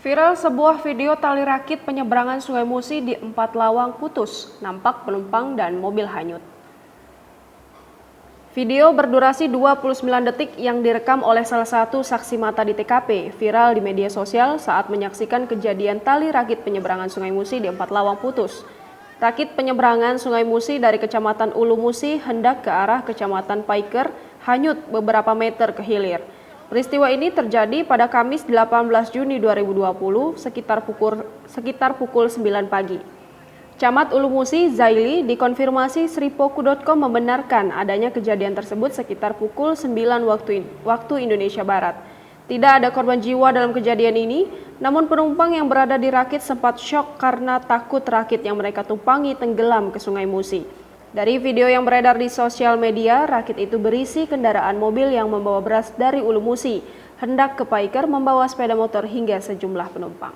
Viral sebuah video tali rakit penyeberangan Sungai Musi di 4 Lawang putus, nampak penumpang dan mobil hanyut. Video berdurasi 29 detik yang direkam oleh salah satu saksi mata di TKP viral di media sosial saat menyaksikan kejadian tali rakit penyeberangan Sungai Musi di 4 Lawang putus. Rakit penyeberangan Sungai Musi dari Kecamatan Ulu Musi hendak ke arah Kecamatan Paiker hanyut beberapa meter ke hilir. Peristiwa ini terjadi pada Kamis 18 Juni 2020 sekitar pukul 9 pagi. Camat Ulu Musi, Zaili, dikonfirmasi Sripoku.com membenarkan adanya kejadian tersebut sekitar pukul 9 waktu Indonesia Barat. Tidak ada korban jiwa dalam kejadian ini, namun penumpang yang berada di rakit sempat syok karena takut rakit yang mereka tumpangi tenggelam ke Sungai Musi. Dari video yang beredar di sosial media, rakit itu berisi kendaraan mobil yang membawa beras dari Ulu Musi, hendak ke Paiker membawa sepeda motor hingga sejumlah penumpang.